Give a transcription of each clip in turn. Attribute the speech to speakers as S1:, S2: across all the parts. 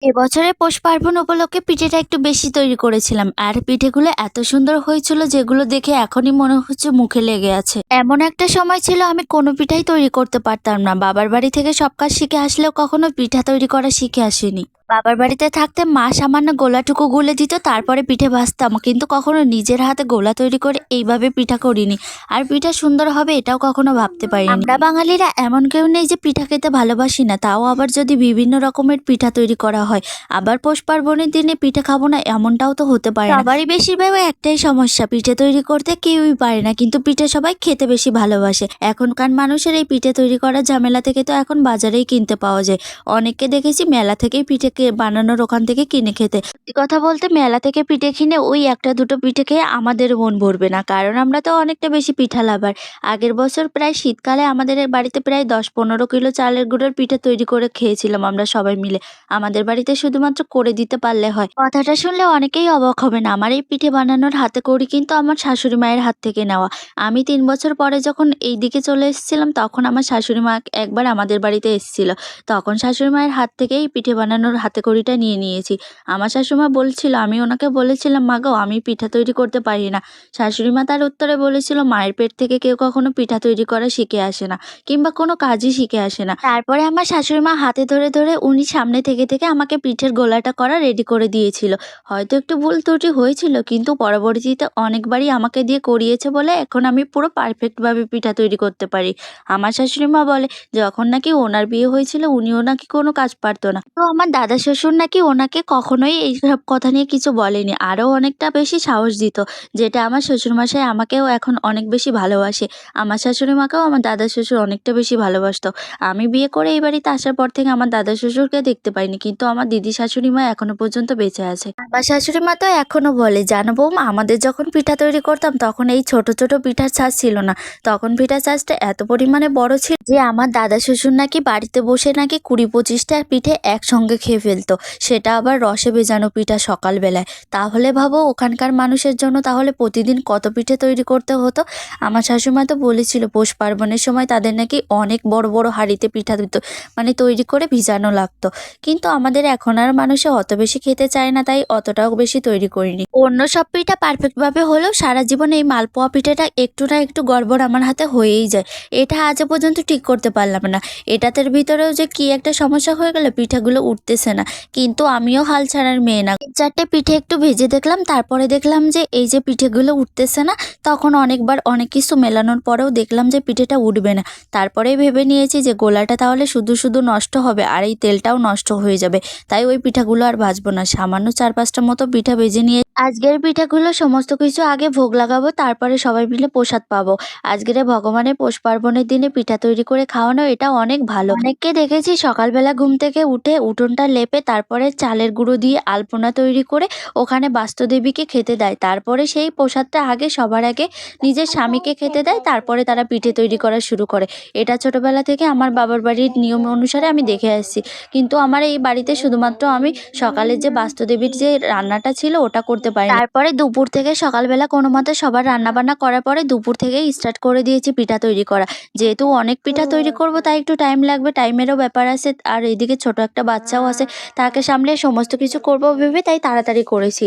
S1: এবছরে পৌষ পার্বণ উপলক্ষে পিঠেটা একটু বেশি তৈরি করেছিলাম। আর পিঠেগুলো এত সুন্দর হয়েছিল যেগুলো দেখে এখনই মনে হচ্ছে মুখে লেগে আছে। এমন একটা সময় ছিল আমি কোনো পিঠাই তৈরি করতে পারতাম না। বাবার বাড়ি থেকে সব কাজ শিখে আসলেও কখনো পিঠা তৈরি করা শিখে আসিনি। বাবার বাড়িতে থাকতে মা সামান্য গোলাটুকু গুলে দিত, তারপরে পিঠে ভাজতাম, কিন্তু কখনো নিজের হাতে গোলা তৈরি করে এইভাবে পিঠা করিনি। আর পিঠা সুন্দর হবে এটাও কখনো ভাবতে পারিনি। আমরা বাঙালিরা এমন কেউ নেই যে পিঠা খেতে ভালোবাসি না, তাও আবার যদি বিভিন্ন রকমের পিঠা তৈরি করা হয়। আবার পৌষ পার্বণের দিনে পিঠে খাবো না এমনটাও তো হতে পারে না। সবারই বেশিরভাগ একটাই সমস্যা, পিঠে তৈরি করতে কেউই পারে না, কিন্তু পিঠে সবাই খেতে বেশি ভালোবাসে। এখনকার মানুষের এই পিঠে তৈরি করার ঝামেলা থেকে তো এখন বাজারেই কিনতে পাওয়া যায়। অনেককে দেখেছি মেলা থেকেই পিঠে বানানোর ওখান থেকে কিনে খেতে। সত্যি কথা বলতে মেলা থেকে পিঠে কিনে ওই একটা দুটো পিঠে খেয়ে আমাদের মন ভরবে না, কারণ আমরা তো অনেকটা বেশি পিঠা লাভার। আগের বছর প্রায় শীতকালে আমাদের বাড়িতে প্রায় 10-15 কিলো চালের গুঁড়োর পিঠে তৈরি করে খেয়েছিলাম আমরা সবাই মিলে। আমাদের বাড়িতে শুধুমাত্র করে দিতে পারলে হয়। কথাটা শুনলে অনেকেই অবাক হবেন, আমার এই পিঠে বানানোর হাতে কড়ি কিন্তু আমার শাশুড়ি মায়ের হাত থেকে নেওয়া। আমি 3 বছর পরে যখন এই দিকে চলে এসেছিলাম তখন আমার শাশুড়ি মা একবার আমাদের বাড়িতে এসেছিল। তখন শাশুড়ি মায়ের হাত থেকেই পিঠে বানানোর হাতে কড়িটা নিয়ে নিয়েছি। আমার শাশুড়ি মা বলছিল, আমি ওনাকে বলেছিলাম, মা গো আমি পিঠা তৈরি করতে পারি না। শাশুড়ি মা তার উত্তরে বলেছিল, মায়ের পেট থেকে কেউ কখনো পিঠা তৈরি করা শিখে আসে না, কিংবা কোনো কাজই শিখে আসে না। তারপরে আমার শাশুড়ি মা হাতে ধরে ধরে উনি সামনে থেকে থেকে আমাকে পিঠের গোলাটা করা রেডি করে দিয়েছিল। হয়তো একটু ভুল ত্রুটি হয়েছিল, কিন্তু পরবর্তীতে অনেকবারই আমাকে দিয়ে করিয়েছে বলে এখন আমি পুরো পারফেক্টভাবে পিঠা তৈরি করতে পারি। আমার শাশুড়ি মা বলে, যখন নাকি ওনার বিয়ে হয়েছিল উনিও নাকি কোনো কাজ পারতো না, তো আমার দাদা শ্বশুর নাকি ওনাকে কখনোই এইসব কথা নিয়ে কিছু বলেনি, আরও অনেকটা বেশি সাহস দিত, যেটা আমার শ্বশুরমশাই আমাকেও এখন অনেক বেশি ভালোবাসে। আমার শাশুড়ি মাকেও আমার দাদা শ্বশুর অনেকটা বেশি ভালোবাসতো। আমি বিয়ে করে এই বাড়িতে আসার পর থেকে আমার দাদা শ্বশুরকে দেখতে পাইনি, কিন্তু আমার দিদি শাশুড়ি মা এখনো পর্যন্ত বেঁচে আছে। আমার শাশুড়ি মা তো এখনো বলে, জানো বৌমা, আমাদের যখন পিঠা তৈরি করতাম তখন এই ছোট ছোট পিঠার ছাঁচ ছিল না। তখন পিঠার ছাঁচটা এত পরিমাণে বড় ছিল যে আমার দাদা শ্বশুর নাকি বাড়িতে বসে নাকি 20-25টা পিঠে একসঙ্গে খেয়ে ফেলতো, সেটা আবার রসে ভেজানো পিঠা সকালবেলায়। তাহলে ভাবো ওখানকার মানুষের জন্য তাহলে প্রতিদিন কত পিঠে তৈরি করতে হতো। আমার শাশুড়িমা তো বলেছিল পৌষ পার্বণের সময় তাদের নাকি অনেক বড় বড় হাঁড়িতে পিঠা দিত, মানে তৈরি করে ভিজানো লাগতো। কিন্তু আমাদের এখন আর মানুষে অত বেশি খেতে চায় না, তাই অতটাও বেশি তৈরি করিনি। অন্য সব পিঠা পারফেক্টভাবে হলেও সারা জীবন এই মালপোয়া পিঠাটা একটু না একটু গড়বড় আমার হাতে হয়েই যায়। এটা আজও পর্যন্ত ঠিক করতে পারলাম না। এটাতে ভিতরেও যে কি একটা সমস্যা হয়ে গেল, পিঠাগুলো উঠতেছে না। কিন্তু আমিও হাল ছাড়ার মেয়ে না। 4টে পিঠে একটু ভেজে দেখলাম, তারপরে দেখলাম যে এই যে পিঠেগুলো উঠতেছে না। তখন অনেকবার অনেক কিছু মেলানোর পরেও দেখলাম যে পিঠেটা উঠবে না। তারপরেই ভেবে নিয়েছি যে গোলাটা তাহলে শুধু শুধু নষ্ট হবে আর এই তেলটাও নষ্ট হয়ে যাবে, তাই ওই পিঠাগুলো আর ভাজবো না। সামান্য 4-5টা মতো পিঠা ভেজে নিয়ে আজকের পিঠাগুলো সমস্ত কিছু আগে ভোগ লাগাবো, তারপরে সবাই মিলে প্রসাদ পাবো। আজকের ভগবানের পৌষ পার্বণের দিনে পিঠা তৈরি করে খাওয়ানো এটা অনেক ভালো। অনেককে দেখেছি সকালবেলা ঘুম থেকে উঠে উঠোনটা লেপে তারপরে চালের গুঁড়ো দিয়ে আলপনা তৈরি করে ওখানে বাস্তুদেবীকে খেতে দেয়, তারপরে সেই প্রসাদটা আগে সবার আগে নিজের স্বামীকে খেতে দেয়, তারপরে তারা পিঠে তৈরি করা শুরু করে। এটা ছোটবেলা থেকে আমার বাবার বাড়ির নিয়ম অনুসারে আমি দেখে আসছি, কিন্তু আমার এই বাড়িতে শুধুমাত্র আমি সকালে যে বাস্তুদেবীর যে রান্নাটা ছিল ওটা করতে পারি। তারপরে দুপুর থেকে সকালবেলা কোনো মতে সবার রান্না বান্না করার পরে দুপুর থেকেই স্টার্ট করে দিয়েছি পিঠা তৈরি করা। যেহেতু অনেক পিঠা তৈরি করব তাই একটু টাইম লাগবে, টাইমেরও ব্যাপার আছে, আর এইদিকে ছোট একটা বাচ্চাও আছে, তাকে সামলে সমস্ত কিছু করবো ভেবে তাই তাড়াতাড়ি করেছি।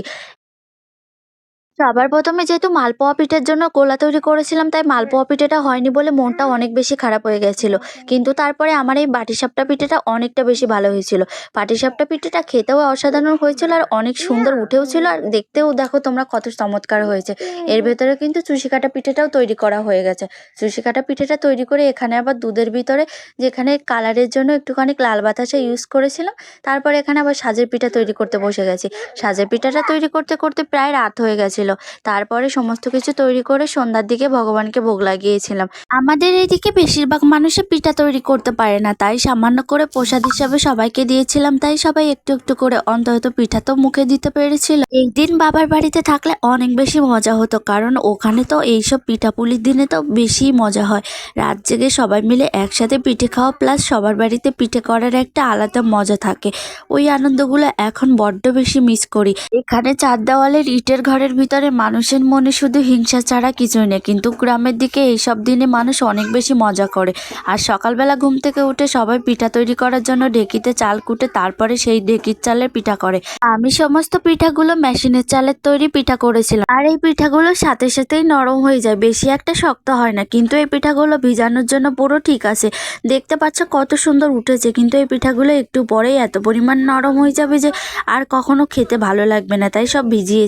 S1: সবার প্রথমে যেহেতু মালপোয়া পিঠার জন্য গোলা তৈরি করেছিলাম, তাই মালপোয়া পিঠাটা হয়নি বলে মনটা অনেক বেশি খারাপ হয়ে গেছিল। কিন্তু তারপরে আমার এই বাটিসাপটা পিঠাটা অনেকটা বেশি ভালো হয়েছিল। পাটিসাপটা পিঠাটা খেতেও অসাধারণ হয়েছিল আর অনেক সুন্দর উঠেও ছিল, আর দেখতেও দেখো তোমরা কত চমৎকার হয়েছে। এর ভেতরে কিন্তু চুষি কাটা পিঠাটাও তৈরি করা হয়ে গেছে। চুষি কাটা পিঠাটা তৈরি করে এখানে আবার দুধের ভিতরে, যেখানে কালারের জন্য একটুখানি লাল বাতাসা ইউজ করেছিলাম, তারপরে এখানে আবার সাজের পিঠা তৈরি করতে বসে গেছি। সাজের পিঠাটা তৈরি করতে করতে প্রায় রাত হয়ে গেছিল। তারপরে সমস্ত কিছু তৈরি করে সন্ধ্যার দিকে ভগবানকে ভোগ লাগিয়েছিলাম। আমাদের এইদিকে বেশিরভাগ মানুষে পিঠা তৈরি করতে পারে না, তাই সামান্য করে প্রসাদ হিসাবে সবাইকে দিয়েছিলাম, তাই সবাই একটু একটু করে অন্তত পিঠা তো মুখে দিতে পেরেছিল। এই দিন বাবার বাড়িতে থাকলে অনেক বেশি মজা হতো, কারণ ওখানে তো এইসব পিঠাপুলির দিনে তো বেশি মজা হয়। রাত জেগে সবাই মিলে একসাথে পিঠে খাওয়া প্লাস সবার বাড়িতে পিঠে করার একটা আলাদা মজা থাকে। ওই আনন্দগুলো এখন বড্ড বেশি মিস করি। এখানে চার দেওয়ালের ইটের ঘরের ভিতর ভিতরে মানুষের মনে শুধু হিংসা ছাড়া কিছুই নেই, কিন্তু গ্রামের দিকে এইসব দিনে মানুষ অনেক বেশি মজা করে। আর সকালবেলা ঘুম থেকে উঠে সবাই পিঠা তৈরি করার জন্য ঢেঁকিতে চাল কুটে তারপরে সেই ঢেঁকির চালের পিঠা করে। আমি সমস্ত পিঠাগুলো মেশিনের চালের তৈরি পিঠা করেছিলাম, আর এই পিঠাগুলো সাথে সাথেই নরম হয়ে যায়, বেশি একটা শক্ত হয় না। কিন্তু এই পিঠাগুলো ভিজানোর জন্য পুরো ঠিক আছে। দেখতে পাচ্ছ কত সুন্দর উঠেছে, কিন্তু এই পিঠাগুলো একটু পরেই এত পরিমাণ নরম হয়ে যাবে যে আর কখনো খেতে ভালো লাগবে না, তাই সব ভিজিয়ে